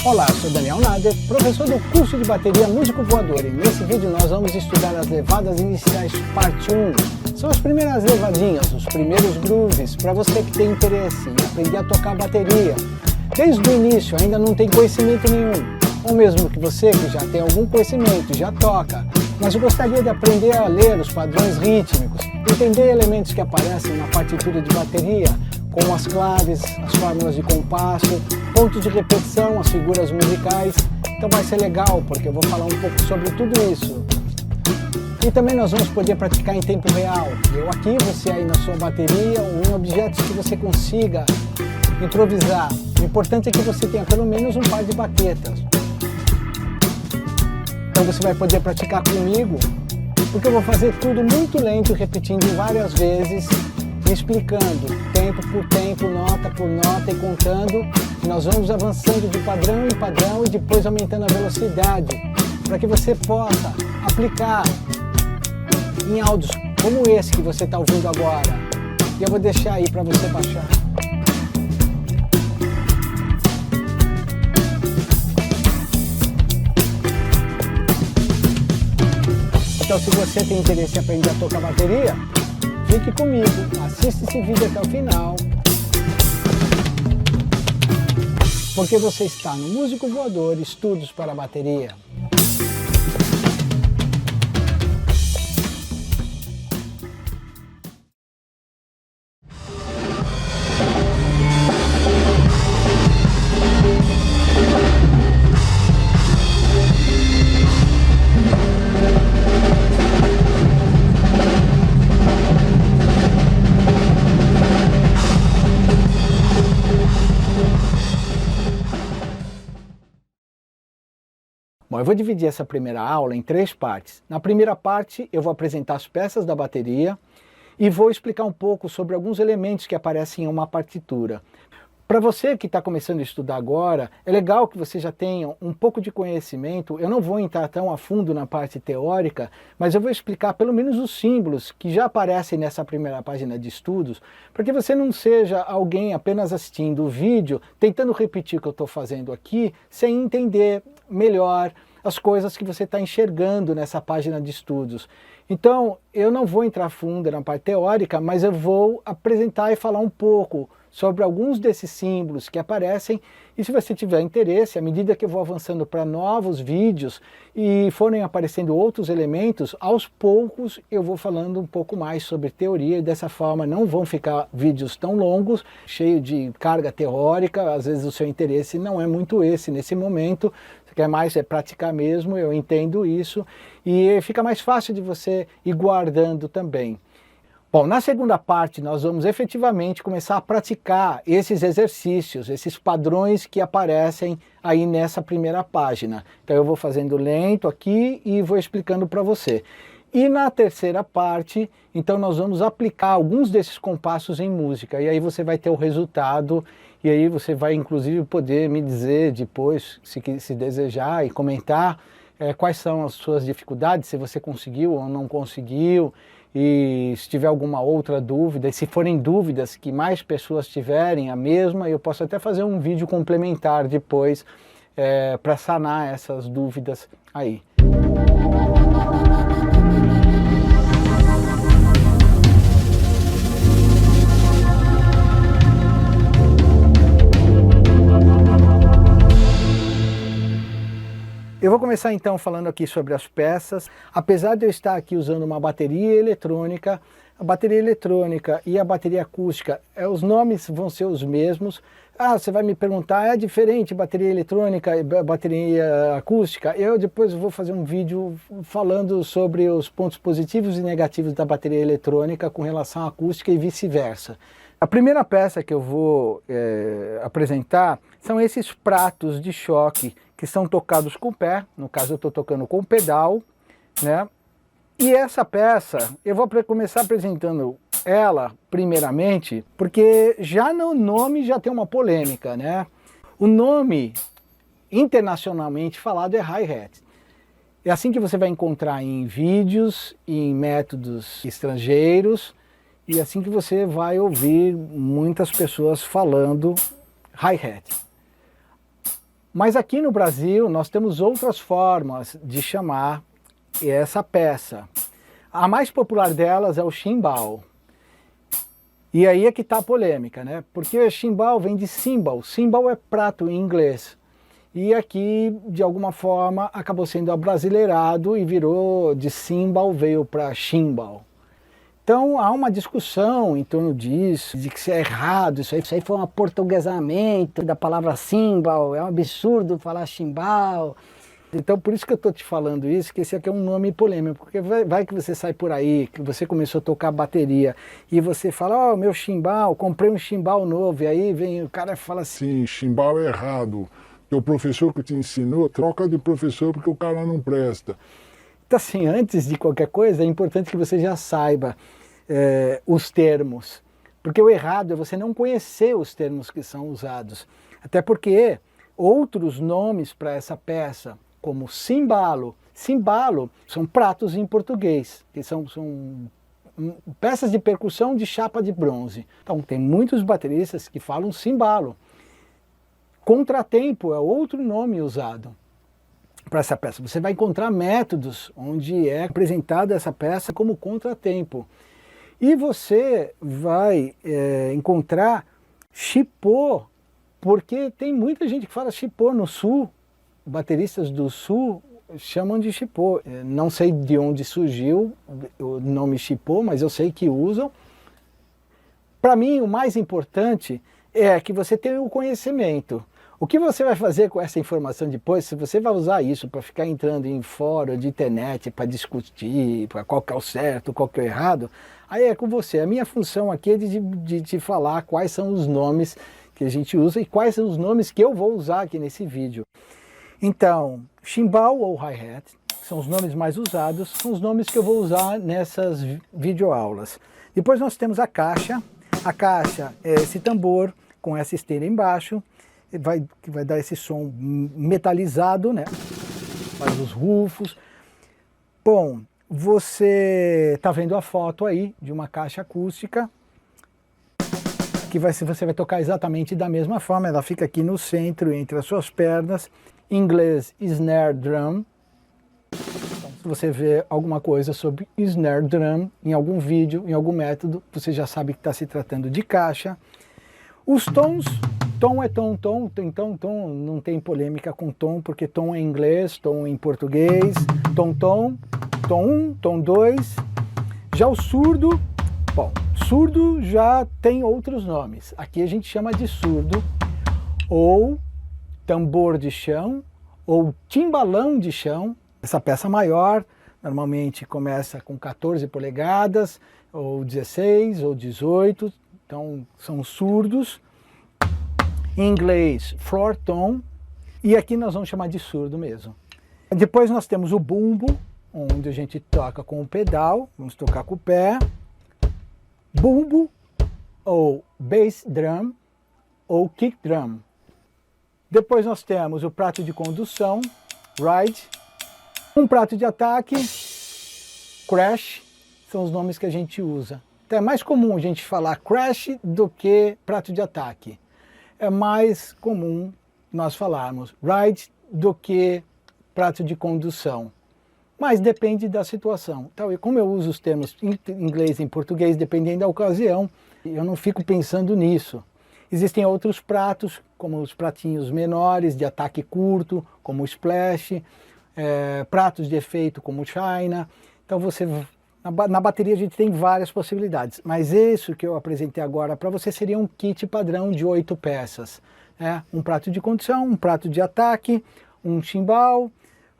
Olá, sou Daniel Nader, professor do curso de bateria Músico Voador, e nesse vídeo nós vamos estudar as levadas iniciais parte 1. São as primeiras levadinhas, os primeiros grooves, para você que tem interesse em aprender a tocar bateria. Desde o início ainda não tem conhecimento nenhum, ou mesmo que você que já tem algum conhecimento, já toca, mas gostaria de aprender a ler os padrões rítmicos, entender elementos que aparecem na partitura de bateria, como as claves, as fórmulas de compasso, pontos de repetição, as figuras musicais. Então vai ser legal, porque eu vou falar um pouco sobre tudo isso. E também nós vamos poder praticar em tempo real. Eu aqui, você aí na sua bateria, ou em objetos que você consiga improvisar. O importante é que você tenha pelo menos um par de baquetas. Então você vai poder praticar comigo, porque eu vou fazer tudo muito lento, repetindo várias vezes, explicando tempo por tempo, nota por nota e contando. Nós vamos avançando de padrão em padrão e depois aumentando a velocidade, para que você possa aplicar em áudios como esse que você está ouvindo agora. E eu vou deixar aí para você baixar. Então, se você tem interesse em aprender a tocar bateria, fique comigo, assista esse vídeo até o final, porque você está no Músico Voador Estudos para Bateria. Bom, eu vou dividir essa primeira aula em 3 partes. Na primeira parte eu vou apresentar as peças da bateria e vou explicar um pouco sobre alguns elementos que aparecem em uma partitura. Para você que está começando a estudar agora, é legal que você já tenha um pouco de conhecimento. Eu não vou entrar tão a fundo na parte teórica, mas eu vou explicar pelo menos os símbolos que já aparecem nessa primeira página de estudos, para que você não seja alguém apenas assistindo o vídeo, tentando repetir o que eu estou fazendo aqui, sem entender melhor as coisas que você está enxergando nessa página de estudos. Então, eu não vou entrar fundo na parte teórica, mas eu vou apresentar e falar um pouco sobre alguns desses símbolos que aparecem, e se você tiver interesse, à medida que eu vou avançando para novos vídeos e forem aparecendo outros elementos, aos poucos eu vou falando um pouco mais sobre teoria, e dessa forma não vão ficar vídeos tão longos, cheios de carga teórica. Às vezes o seu interesse não é muito esse nesse momento, você quer mais praticar mesmo, eu entendo isso, e fica mais fácil de você ir guardando também. Bom, na segunda parte nós vamos efetivamente começar a praticar esses exercícios, esses padrões que aparecem aí nessa primeira página. Então eu vou fazendo lento aqui e vou explicando para você. E na terceira parte, então nós vamos aplicar alguns desses compassos em música, e aí você vai ter o resultado, e aí você vai inclusive poder me dizer depois, se desejar, e comentar quais são as suas dificuldades, se você conseguiu ou não conseguiu. E se tiver alguma outra dúvida, e se forem dúvidas que mais pessoas tiverem a mesma, eu posso até fazer um vídeo complementar depois para sanar essas dúvidas aí. Eu vou começar então falando aqui sobre as peças. Apesar de eu estar aqui usando uma bateria eletrônica, a bateria eletrônica e a bateria acústica, os nomes vão ser os mesmos. Ah, você vai me perguntar, é diferente bateria eletrônica e bateria acústica? Eu depois vou fazer um vídeo falando sobre os pontos positivos e negativos da bateria eletrônica com relação à acústica e vice-versa. A primeira peça que eu vou apresentar são esses pratos de choque que são tocados com o pé. No caso eu estou tocando com o pedal, né? E essa peça, eu vou começar apresentando ela primeiramente, porque já no nome já tem uma polêmica, né? O nome internacionalmente falado é hi-hat. É assim que você vai encontrar em vídeos, em métodos estrangeiros, e assim que você vai ouvir muitas pessoas falando hi-hat. Mas aqui no Brasil nós temos outras formas de chamar essa peça. A mais popular delas é o chimbal. E aí é que está a polêmica, né? Porque chimbal vem de cymbal. Cymbal é prato em inglês. E aqui, de alguma forma, acabou sendo abrasileirado e virou de cymbal, veio para chimbal. Então há uma discussão em torno disso, de que isso é errado, isso aí foi um aportuguesamento da palavra cymbal, é um absurdo falar chimbal. Então por isso que eu estou te falando isso, que esse aqui é um nome polêmico, porque vai que você sai por aí, que você começou a tocar bateria, e você fala, ó, meu chimbal, comprei um chimbal novo, e aí vem o cara e fala assim... Sim, chimbal é errado, porque o professor que te ensinou, troca de professor porque o cara não presta. Então assim, antes de qualquer coisa, é importante que você já saiba os termos, porque o errado é você não conhecer os termos que são usados, até porque outros nomes para essa peça, como cimbalo, cimbalo são pratos em português, que são peças de percussão de chapa de bronze. Então tem muitos bateristas que falam cimbalo. Contratempo é outro nome usado para essa peça. Você vai encontrar métodos onde é apresentada essa peça como contratempo. E você vai encontrar chipô, porque tem muita gente que fala chipô no sul, bateristas do sul chamam de chipô. Não sei de onde surgiu o nome chipô, mas eu sei que usam. Para mim, o mais importante é que você tenha o conhecimento. O que você vai fazer com essa informação depois, se você vai usar isso para ficar entrando em fórum de internet, para discutir, para qual que é o certo, qual que é o errado, aí é com você. A minha função aqui é de te falar quais são os nomes que a gente usa e quais são os nomes que eu vou usar aqui nesse vídeo. Então, chimbal ou hi-hat são os nomes mais usados, são os nomes que eu vou usar nessas videoaulas. Depois nós temos a caixa. A caixa é esse tambor com essa esteira embaixo, que vai dar esse som metalizado, né? Faz os rufos. Bom, você está vendo a foto aí de uma caixa acústica, que você vai tocar exatamente da mesma forma, ela fica aqui no centro, entre as suas pernas, em inglês snare drum. Então, se você vê alguma coisa sobre snare drum em algum vídeo, em algum método, você já sabe que está se tratando de caixa. Os tons, tom é tom, tom, então tom não tem polêmica com tom, porque tom é em inglês, tom em português, tom, tom, tom 1, tom 2. Já o surdo, bom, surdo já tem outros nomes. Aqui a gente chama de surdo, ou tambor de chão, ou timbalão de chão. Essa peça maior normalmente começa com 14 polegadas, ou 16, ou 18, então são surdos. Em inglês, floor tom, e aqui nós vamos chamar de surdo mesmo. Depois nós temos o bumbo, onde a gente toca com o pedal, vamos tocar com o pé. Bumbo, ou bass drum, ou kick drum. Depois nós temos o prato de condução, ride. Um prato de ataque, crash, são os nomes que a gente usa. Então é mais comum a gente falar crash do que prato de ataque. É mais comum nós falarmos ride do que prato de condução. Mas depende da situação. Então, como eu uso os termos em inglês e em português, dependendo da ocasião, eu não fico pensando nisso. Existem outros pratos, como os pratinhos menores, de ataque curto, como o splash, pratos de efeito, como o china. Então, na bateria a gente tem várias possibilidades, mas isso que eu apresentei agora para você seria um kit padrão de 8 peças. Né? Um prato de condução, um prato de ataque, um chimbal,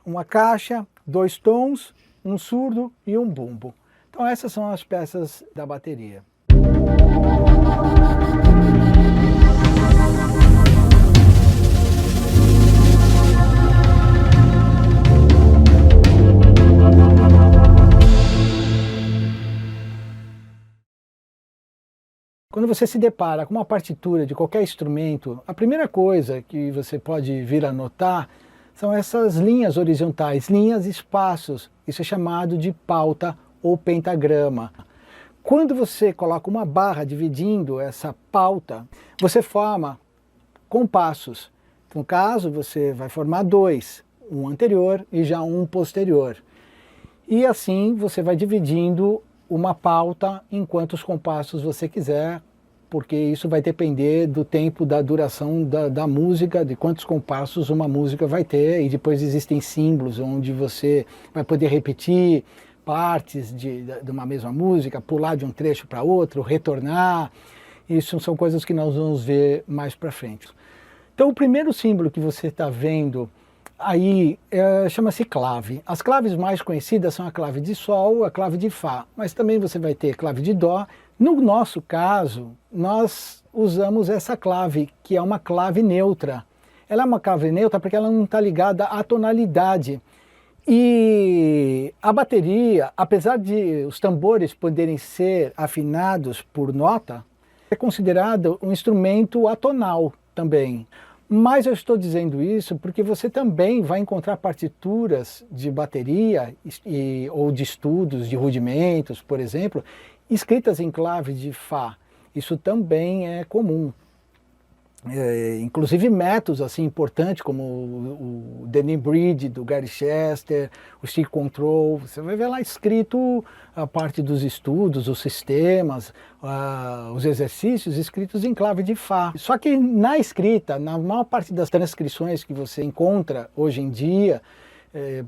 uma caixa, 2 tons, um surdo e um bumbo. Então essas são as peças da bateria. Quando você se depara com uma partitura de qualquer instrumento, a primeira coisa que você pode vir a notar são essas linhas horizontais, linhas e espaços. Isso é chamado de pauta ou pentagrama. Quando você coloca uma barra dividindo essa pauta, você forma compassos. No caso, você vai formar dois, um anterior e já um posterior. E assim você vai dividindo uma pauta em quantos compassos você quiser, porque isso vai depender do tempo, da duração da música, de quantos compassos uma música vai ter, e depois existem símbolos onde você vai poder repetir partes de uma mesma música, pular de um trecho para outro, retornar. Isso são coisas que nós vamos ver mais para frente. Então o primeiro símbolo que você está vendo aí chama-se clave. As claves mais conhecidas são a clave de Sol, a clave de Fá, mas também você vai ter clave de Dó. No nosso caso, nós usamos essa clave, que é uma clave neutra. Ela é uma clave neutra porque ela não está ligada à tonalidade. E a bateria, apesar de os tambores poderem ser afinados por nota, é considerado um instrumento atonal também. Mas eu estou dizendo isso porque você também vai encontrar partituras de bateria ou de estudos, de rudimentos, por exemplo, escritas em clave de Fá. Isso também é comum. Inclusive métodos assim importantes como o Danny Bridge do Gary Chester, o Stick Control, você vai ver lá escrito a parte dos estudos, os sistemas, os exercícios escritos em clave de Fá. Só que na escrita, na maior parte das transcrições que você encontra hoje em dia,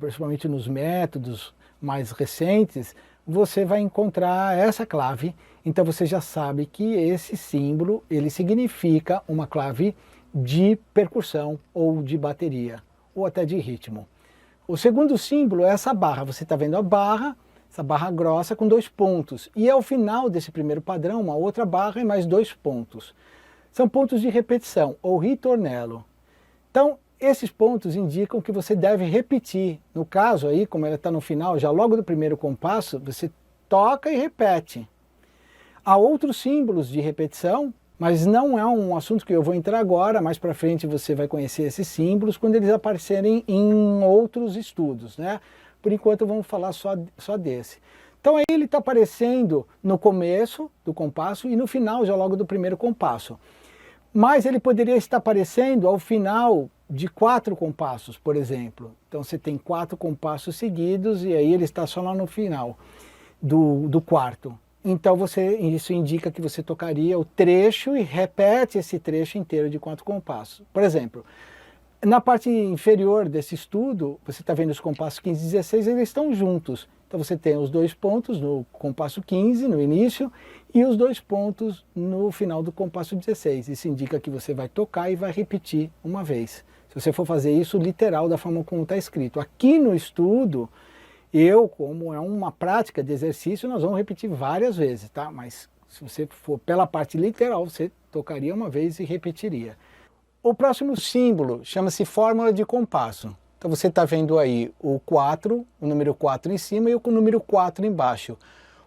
principalmente nos métodos mais recentes, você vai encontrar essa clave. Então você já sabe que esse símbolo ele significa uma clave de percussão ou de bateria, ou até de ritmo. O segundo símbolo é essa barra. Você está vendo a barra, essa barra grossa com 2 pontos. E ao final desse primeiro padrão, uma outra barra e mais 2 pontos. São pontos de repetição, ou ritornello. Então, esses pontos indicam que você deve repetir. No caso aí, como ela está no final, já logo do primeiro compasso, você toca e repete. Há outros símbolos de repetição, mas não é um assunto que eu vou entrar agora. Mais para frente você vai conhecer esses símbolos quando eles aparecerem em outros estudos, né? Por enquanto vamos falar só desse. Então aí ele está aparecendo no começo do compasso e no final já logo do primeiro compasso. Mas ele poderia estar aparecendo ao final de 4 compassos, por exemplo. Então você tem 4 compassos seguidos e aí ele está só lá no final do quarto. Então isso indica que você tocaria o trecho e repete esse trecho inteiro de 4 compassos. Por exemplo, na parte inferior desse estudo, você está vendo os compassos 15 e 16, eles estão juntos. Então você tem os 2 pontos no compasso 15, no início, e os 2 pontos no final do compasso 16. Isso indica que você vai tocar e vai repetir uma vez. Se você for fazer isso literal, da forma como está escrito. Aqui no estudo, como é uma prática de exercício, nós vamos repetir várias vezes, tá? Mas se você for pela parte literal, você tocaria uma vez e repetiria. O próximo símbolo chama-se fórmula de compasso. Então você está vendo aí o 4, o número 4 em cima e o número 4 embaixo.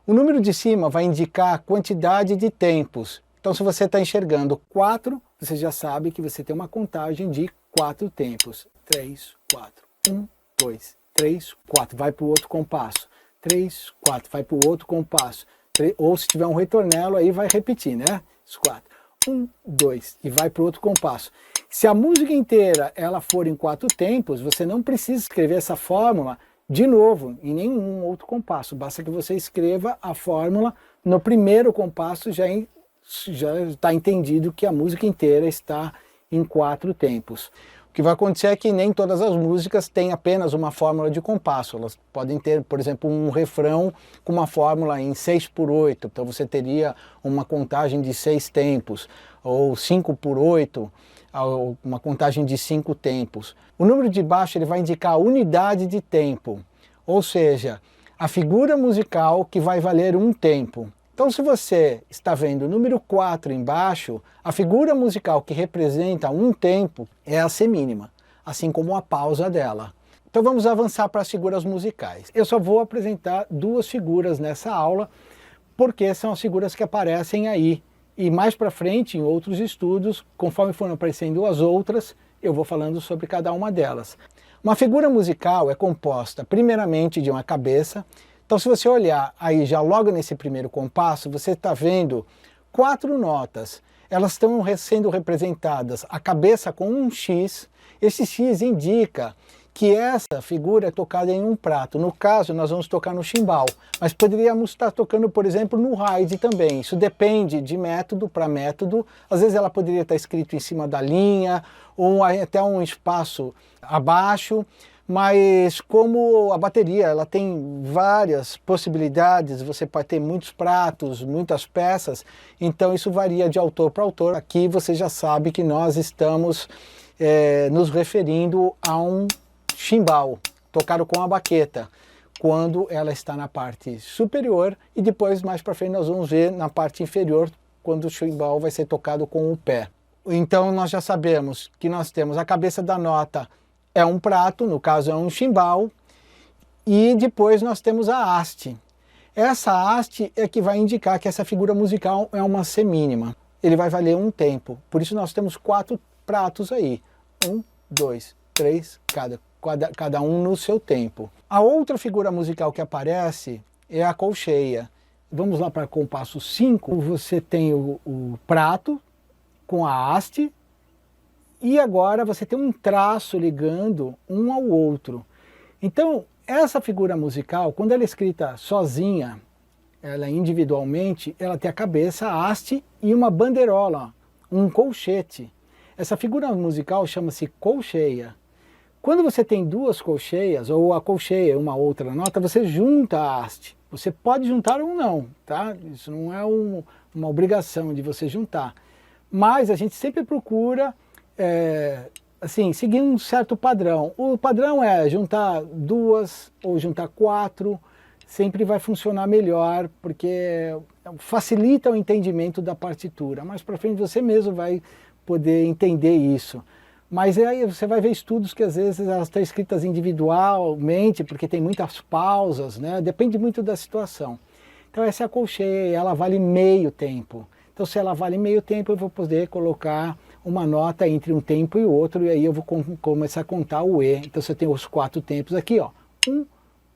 O número de cima vai indicar a quantidade de tempos. Então se você está enxergando 4, você já sabe que você tem uma contagem de 4 tempos. 3, 4, 1, 2, 3, 4, vai para o outro compasso. 3, 4, vai para o outro compasso. Ou se tiver um ritornello aí vai repetir, né? 4, 1, 2 e vai para o outro compasso. Se a música inteira ela for em 4 tempos, você não precisa escrever essa fórmula de novo em nenhum outro compasso. Basta que você escreva a fórmula no primeiro compasso, já está entendido que a música inteira está em 4 tempos. O que vai acontecer é que nem todas as músicas têm apenas uma fórmula de compasso. Elas podem ter, por exemplo, um refrão com uma fórmula em 6/8. Então você teria uma contagem de 6 tempos, ou 5/8, uma contagem de 5 tempos. O número de baixo ele vai indicar a unidade de tempo, ou seja, a figura musical que vai valer um tempo. Então se você está vendo o número 4 embaixo, a figura musical que representa um tempo é a semínima, assim como a pausa dela. Então vamos avançar para as figuras musicais. Eu só vou apresentar 2 figuras nessa aula, porque são as figuras que aparecem aí. E mais para frente, em outros estudos, conforme foram aparecendo as outras, eu vou falando sobre cada uma delas. Uma figura musical é composta primeiramente de uma cabeça. Então se você olhar aí já logo nesse primeiro compasso, você está vendo 4 notas. Elas estão sendo representadas a cabeça com um X. Esse X indica que essa figura é tocada em um prato. No caso, nós vamos tocar no chimbal, mas poderíamos estar tocando, por exemplo, no raid também. Isso depende de método para método. Às vezes ela poderia estar escrito em cima da linha, ou até um espaço abaixo, mas como a bateria ela tem várias possibilidades, você pode ter muitos pratos, muitas peças, então isso varia de autor para autor. Aqui você já sabe que nós estamos nos referindo a um chimbal, tocado com a baqueta, quando ela está na parte superior, e depois mais para frente nós vamos ver na parte inferior, quando o chimbal vai ser tocado com o pé. Então nós já sabemos que nós temos a cabeça da nota é um prato, no caso é um chimbal, e depois nós temos a haste. Essa haste é que vai indicar que essa figura musical é uma semínima. Ele vai valer um tempo, por isso nós temos 4 pratos aí. 1, 2, 3, cada um no seu tempo. A outra figura musical que aparece é a colcheia. Vamos lá para compasso 5. Você tem o prato com a haste, e agora você tem um traço ligando um ao outro. Então, essa figura musical, quando ela é escrita sozinha, ela individualmente, ela tem a cabeça, a haste e uma bandeirola, um colchete. Essa figura musical chama-se colcheia. Quando você tem 2 colcheias, ou a colcheia e uma outra nota, você junta a haste. Você pode juntar ou não, tá? Isso não é uma obrigação de você juntar. Mas a gente sempre procura assim, seguir um certo padrão. O padrão é juntar 2 ou juntar 4, sempre vai funcionar melhor, porque facilita o entendimento da partitura. Mais para frente você mesmo vai poder entender isso. Mas aí você vai ver estudos que às vezes elas estão escritas individualmente, porque tem muitas pausas, né? Depende muito da situação. Então essa é a colcheia, ela vale meio tempo. Então se ela vale meio tempo, eu vou poder colocar uma nota entre um tempo e outro, e aí eu vou começar a contar o E. Então você tem os 4 tempos aqui, ó. 1,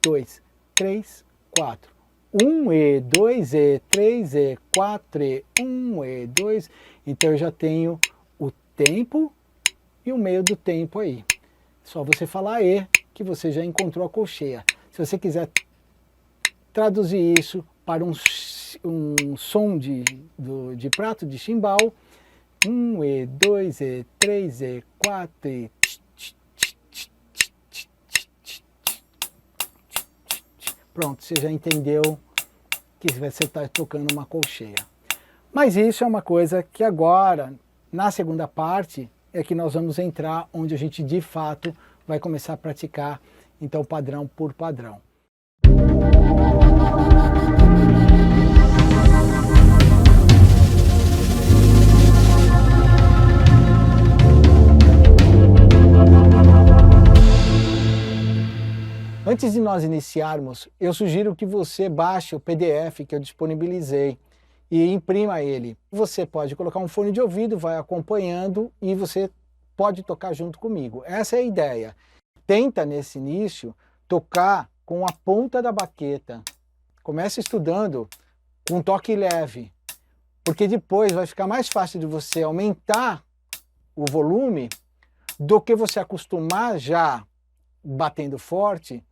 2, 3, 4. 1E, 2E, 3E, 4E, 1E, 2. Então eu já tenho o tempo e o meio do tempo aí. Só você falar E que você já encontrou a colcheia. Se você quiser traduzir isso para um som de prato de chimbal, 1E, 2E, 3E, 4E. Pronto, você já entendeu que você está tocando uma colcheia. Mas isso é uma coisa que agora, na segunda parte, é que nós vamos entrar onde a gente de fato vai começar a praticar, então, padrão por padrão. Antes de nós iniciarmos, eu sugiro que você baixe o PDF que eu disponibilizei e imprima ele. Você pode colocar um fone de ouvido, vai acompanhando e você pode tocar junto comigo. Essa é a ideia. Tenta, nesse início, tocar com a ponta da baqueta. Comece estudando com toque leve, porque depois vai ficar mais fácil de você aumentar o volume do que você acostumar já batendo forte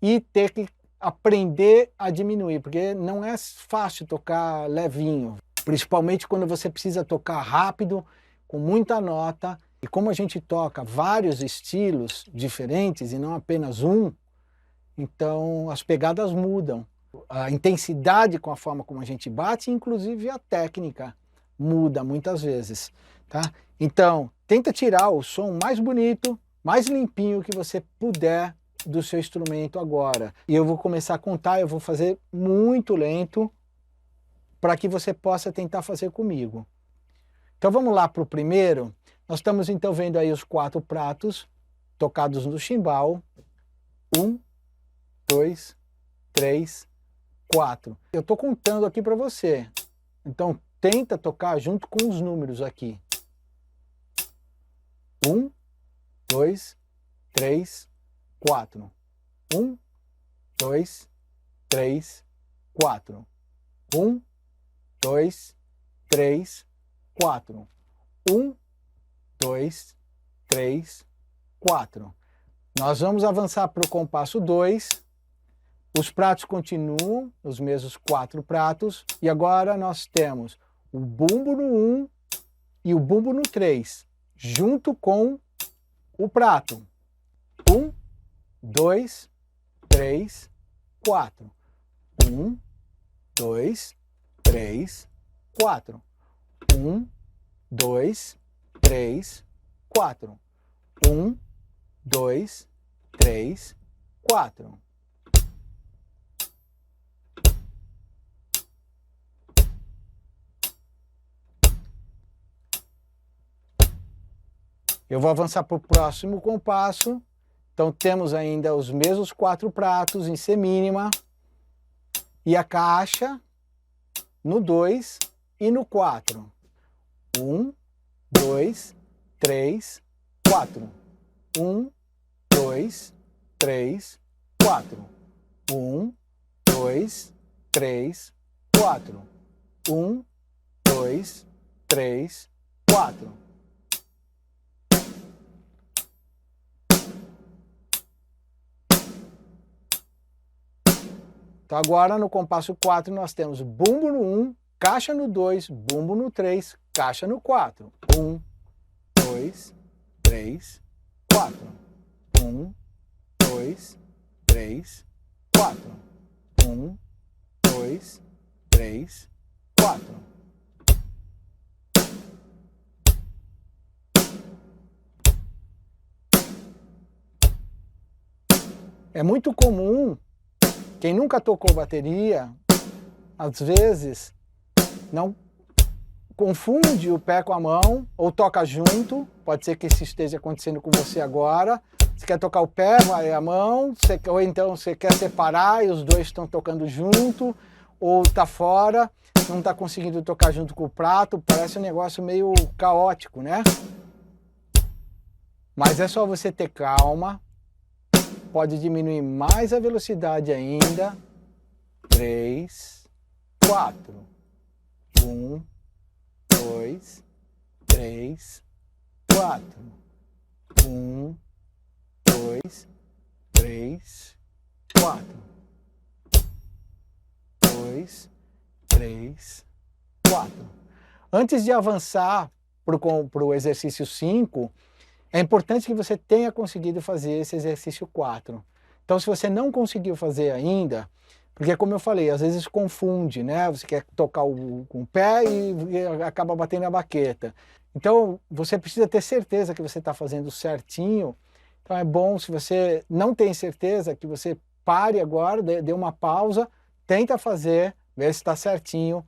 e ter que aprender a diminuir, porque não é fácil tocar levinho, principalmente quando você precisa tocar rápido, com muita nota, e como a gente toca vários estilos diferentes e não apenas um, então as pegadas mudam, a intensidade com a forma como a gente bate, inclusive a técnica muda muitas vezes, tá? Então, tenta tirar o som mais bonito, mais limpinho que você puder do seu instrumento agora. E eu vou começar a contar, eu vou fazer muito lento para que você possa tentar fazer comigo. Então vamos lá para o primeiro. Nós estamos então vendo aí os 4 pratos tocados no chimbal. 1, 2, 3, 4. Eu estou contando aqui para você. Então tenta tocar junto com os números aqui. 1, 2, 3, 4. 1, 2, 3, 4. 1, 2, 3, 4. 1, 2, 3, 4. Nós vamos avançar para o compasso 2. Os pratos continuam, os mesmos 4 pratos. E agora nós temos o bumbo no 1 e o bumbo no 3, junto com o prato. 1, 2, 3, 4. 1, 2, 3, 4. 1, 2, 3, 4. 1, 2, 3, 4. Eu vou avançar para o próximo compasso. Então temos ainda os mesmos 4 pratos em semínima e a caixa no 2 e no 4. 1, 2, 3, 4. 1, 2, 3, 4. 1, 2, 3, 4. 1, 2, 3, 4. Então agora no compasso 4 nós temos bumbo no 1, caixa no 2, bumbo no 3, caixa no 4. 1, 2, 3, 4. 1, 2, 3, 4. 1, 2, 3, 4. É muito comum, quem nunca tocou bateria, às vezes não confunde o pé com a mão ou toca junto. Pode ser que isso esteja acontecendo com você agora. Você quer tocar o pé, vai a mão, ou então você quer separar e os dois estão tocando junto, ou está fora, não está conseguindo tocar junto com o prato. Parece um negócio meio caótico, né? Mas é só você ter calma. Pode diminuir mais a velocidade ainda. 3, 4. 1, 2, 3, 4. 1, 2, 3, 4. 2, 3, 4. Antes de avançar para o exercício 5, é importante que você tenha conseguido fazer esse exercício 4. Então, se você não conseguiu fazer ainda, porque como eu falei, às vezes confunde, né? Você quer tocar com o pé e acaba batendo a baqueta. Então, você precisa ter certeza que você está fazendo certinho. Então, é bom, se você não tem certeza, que você pare agora, dê uma pausa, tenta fazer, vê se está certinho,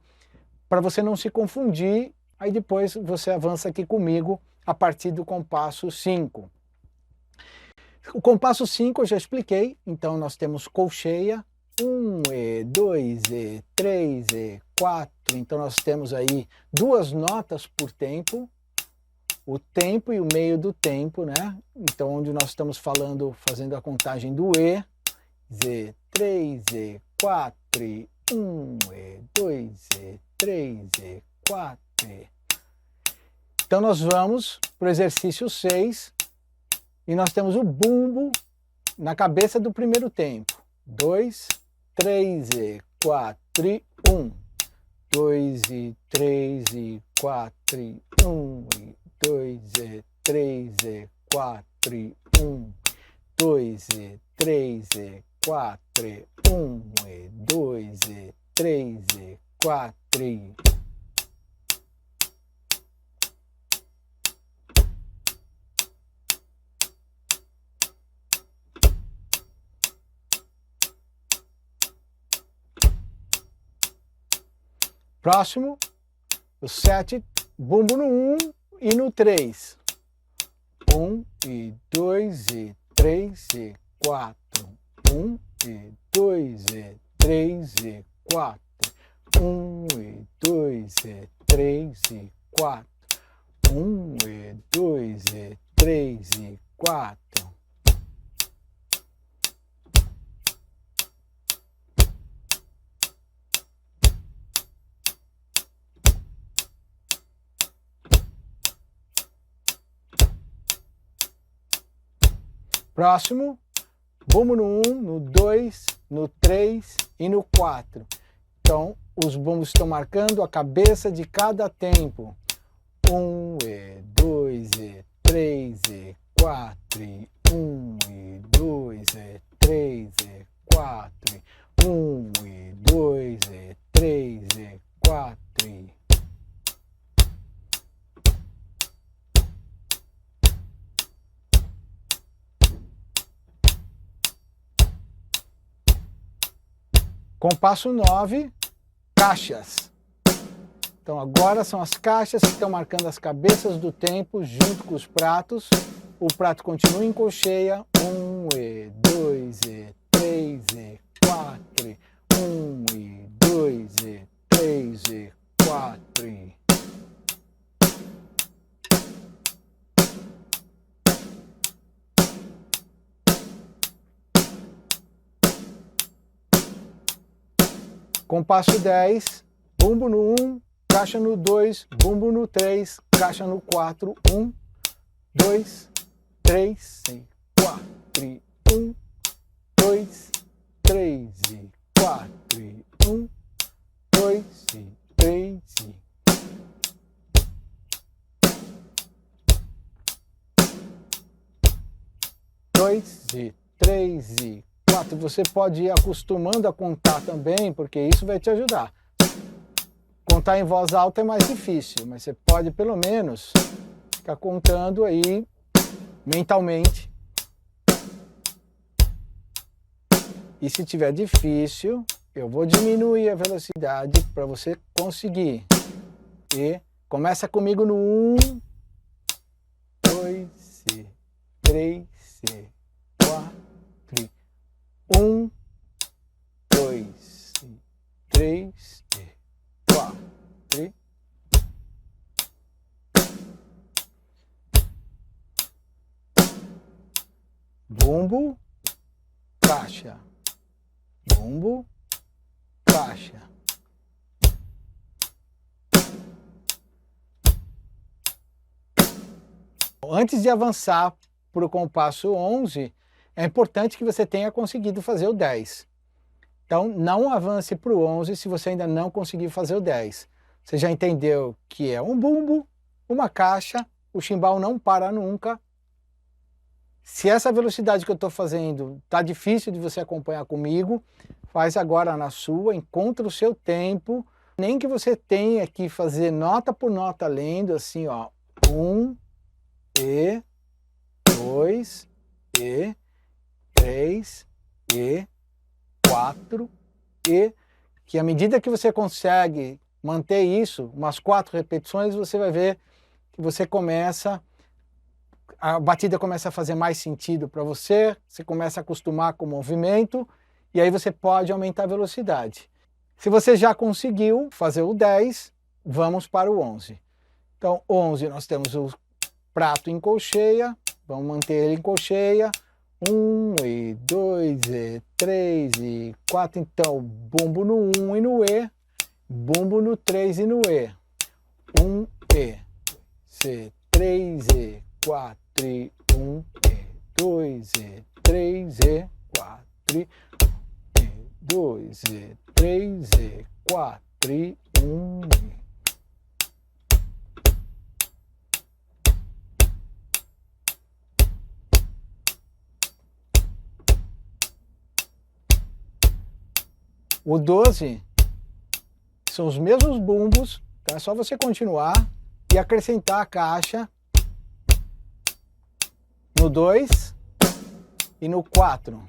para você não se confundir. Aí depois você avança aqui comigo a partir do compasso 5. O compasso 5 eu já expliquei, então nós temos colcheia, 1 e 2 e 3 e 4, então nós temos aí 2 notas por tempo, o tempo e o meio do tempo, né? Então onde nós estamos fazendo a contagem do E, Z, 3 e 4, e 1 e 2 e 3 e 4 e... Então nós vamos para o exercício 6 e nós temos o bumbo na cabeça do primeiro tempo. 2, 3 e 4 e 1. 2 e 3 e 4 e 1. E 2 e 3 e 4 e 1. 2 e 3 e 4 e 1. E 2 e 3 e 4 e... Próximo, o 7, bumbo no 1 e no 3. 1 e 2 e 3 e 4. 1 e 2 e 3 e 4. 1 e 2 e 3 e 4. 1 e 2 e 3 e 4. Próximo, bumbo no 1, no 2, no 3 e no 4. Então, os bumbos estão marcando a cabeça de cada tempo. 1 e 2 e 3 e 4 e 1 e 2 e 3 e 4 e 1 e 2 e 3 e 4 e... Compasso 9, caixas. Então agora são as caixas que estão marcando as cabeças do tempo junto com os pratos. O prato continua em colcheia. 1 e 2 e 3 e 4 e 1 e 2 e 3 e 4 e... Compasso 10, bumbo no 1, caixa no 2, bumbo no 3, caixa no 4, 1, 2, 3 e 4 e 1, 2, 3 e 4 e 1, 2 e 3 e... Dois e 3 e 4. Você pode ir acostumando a contar também, porque isso vai te ajudar. Contar em voz alta é mais difícil, mas você pode pelo menos ficar contando aí mentalmente. E se tiver difícil, eu vou diminuir a velocidade para você conseguir. E começa comigo no 1, 2 e 3 e 4. 1, 2, 3 e 4. Bumbo, caixa. Bumbo, caixa. Antes de avançar para o compasso 11, é importante que você tenha conseguido fazer o 10. Então, não avance para o 11 se você ainda não conseguiu fazer o 10. Você já entendeu que é um bumbo, uma caixa, o chimbal não para nunca. Se essa velocidade que eu estou fazendo está difícil de você acompanhar comigo, faz agora na sua, encontra o seu tempo. Nem que você tenha que fazer nota por nota lendo, assim, ó. 1, e, 2, e... 3 e 4 e que à medida que você consegue manter isso, umas 4 repetições, você vai ver que você começa, a batida começa a fazer mais sentido para você, você começa a acostumar com o movimento e aí você pode aumentar a velocidade. Se você já conseguiu fazer o 10, vamos para o 11. Então 11 nós temos o prato em colcheia, vamos manter ele em colcheia. 1 e 2 e 3 e 4, então bumbo no 1 e no E, bumbo no 3 e no E. 1 e, C, 3 e 4 e 1 e 2 e 3 e 4 e 2 e 3 e 4 e 1 e... O 12 são os mesmos bumbos, então é só você continuar e acrescentar a caixa no 2 e no 4.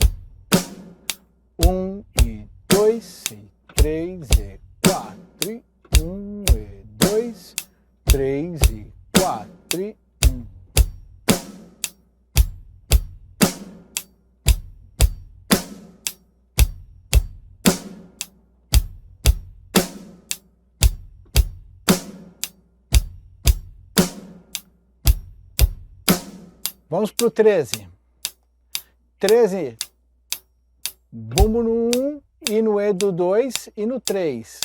1 e 2 e 3 e 4 e 1 e 2, 3 e 4 e 1. Vamos para o 13. 13, bumbo no 1 e no E do 2 e no 3.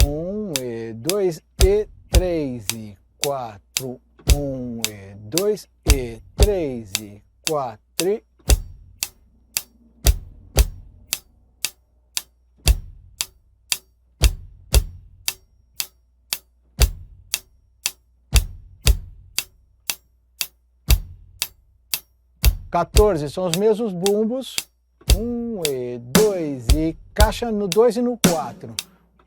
1 e 2 e 3 e 4. 1 e 2 e 3 e 4 3. Quatorze, são os mesmos bumbos. 1 e 2 e caixa no 2 e no 4.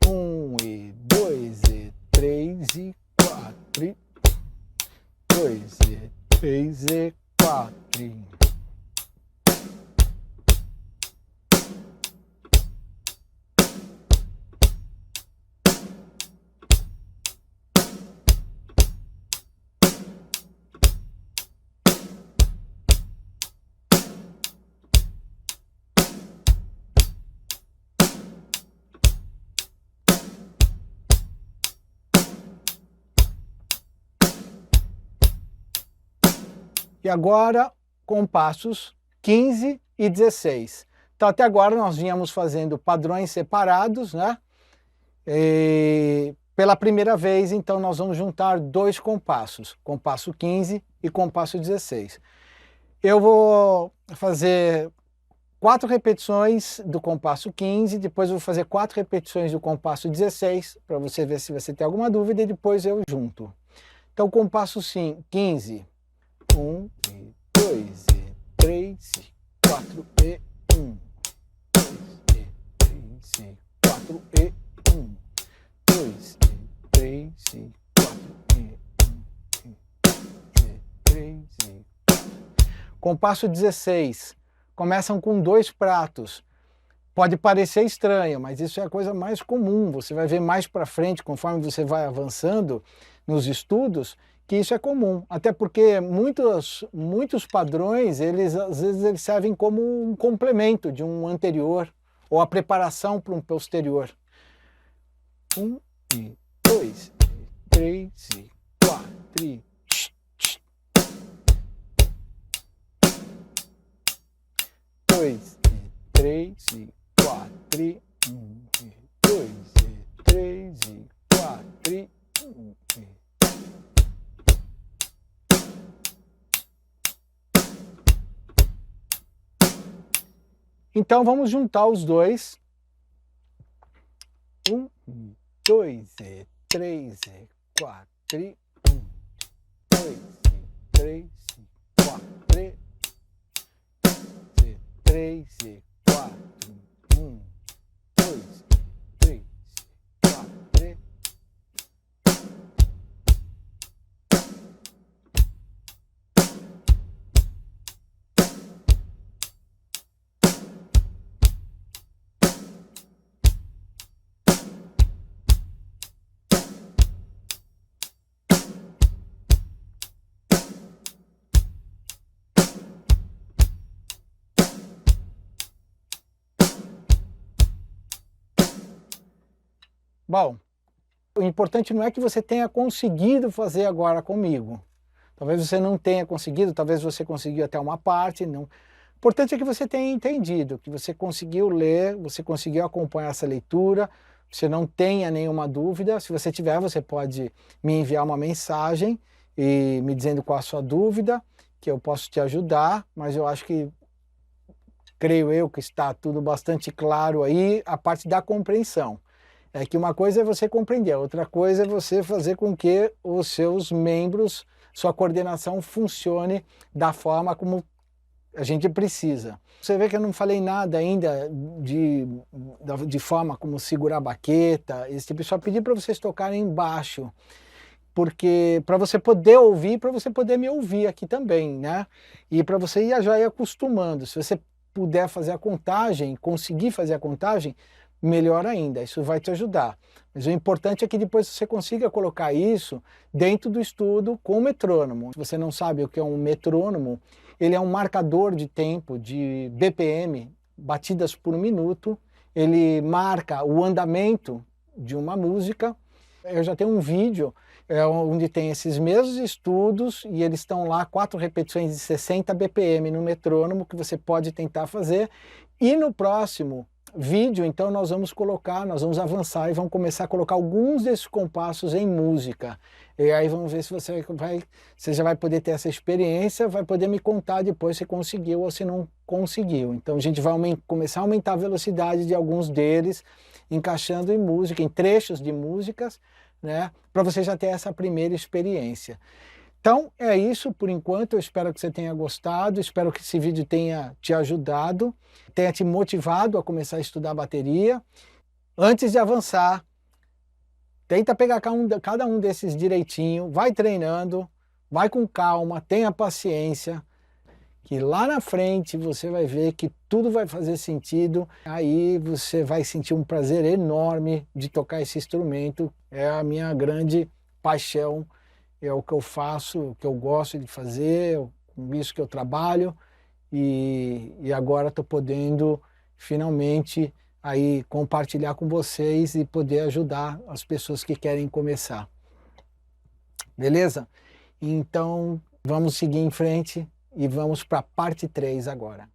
1 e 2 e 3 e 4. 2 e 3 e 4. E agora, compassos 15 e 16. Então, até agora nós vínhamos fazendo padrões separados, né? E pela primeira vez, então, nós vamos juntar dois compassos, compasso 15 e compasso 16. Eu vou fazer 4 repetições do compasso 15, depois eu vou fazer 4 repetições do compasso 16, para você ver se você tem alguma dúvida, e depois eu junto. Então, compasso 15. 1 e 2 e 3 e 4 e 1. 2 e 3 e 4 e 1. 2 e 3 e 4 e 1. 2 e 3 e 4. Compasso 16. Começam com 2 pratos. Pode parecer estranho, mas isso é a coisa mais comum. Você vai ver mais para frente, conforme você vai avançando nos estudos, que isso é comum, até porque muitos padrões, às vezes eles servem como um complemento de um anterior, ou a preparação para um posterior. 1 e 2 e 3 e 4 e... 2 e 3 e 4 e 1 e 2 e 3 e 4 e 1 e... Então vamos juntar os dois. 1 e 2 e 3 e 4 e 1, 2 e 3 e 4 e 3 e 4, 1, 2 e 3 e 4 e... Bom, o importante não é que você tenha conseguido fazer agora comigo. Talvez você não tenha conseguido, talvez você conseguiu até uma parte. Não. O importante é que você tenha entendido, que você conseguiu ler, você conseguiu acompanhar essa leitura, você não tenha nenhuma dúvida. Se você tiver, você pode me enviar uma mensagem e me dizendo qual a sua dúvida, que eu posso te ajudar, mas eu acho que, creio eu, que está tudo bastante claro aí, a parte da compreensão. É que uma coisa é você compreender, outra coisa é você fazer com que os seus membros, sua coordenação funcione da forma como a gente precisa. Você vê que eu não falei nada ainda de forma como segurar a baqueta, esse tipo, só pedi para vocês tocarem embaixo, porque para você poder ouvir, para você poder me ouvir aqui também, né? E para você já ir acostumando. Se você puder fazer a contagem, conseguir fazer a contagem, melhor ainda, isso vai te ajudar. Mas o importante é que depois você consiga colocar isso dentro do estudo com o metrônomo. Se você não sabe o que é um metrônomo, ele é um marcador de tempo, de BPM, batidas por minuto. Ele marca o andamento de uma música. Eu já tenho um vídeo onde tem esses mesmos estudos e eles estão lá, 4 repetições de 60 BPM no metrônomo que você pode tentar fazer. E no próximo vídeo, então nós vamos avançar e vamos começar a colocar alguns desses compassos em música. E aí vamos ver se você já vai poder ter essa experiência, vai poder me contar depois se conseguiu ou se não conseguiu. Então a gente vai começar a aumentar a velocidade de alguns deles, encaixando em música, em trechos de músicas, né, para você já ter essa primeira experiência. Então é isso por enquanto, eu espero que você tenha gostado, espero que esse vídeo tenha te ajudado, tenha te motivado a começar a estudar bateria. Antes de avançar, tenta pegar cada um desses direitinho, vai treinando, vai com calma, tenha paciência, que lá na frente você vai ver que tudo vai fazer sentido, aí você vai sentir um prazer enorme de tocar esse instrumento, é a minha grande paixão. É o que eu faço, o que eu gosto de fazer, com isso que eu trabalho, e agora estou podendo finalmente aí compartilhar com vocês e poder ajudar as pessoas que querem começar. Beleza? Então vamos seguir em frente e vamos para a parte 3 agora.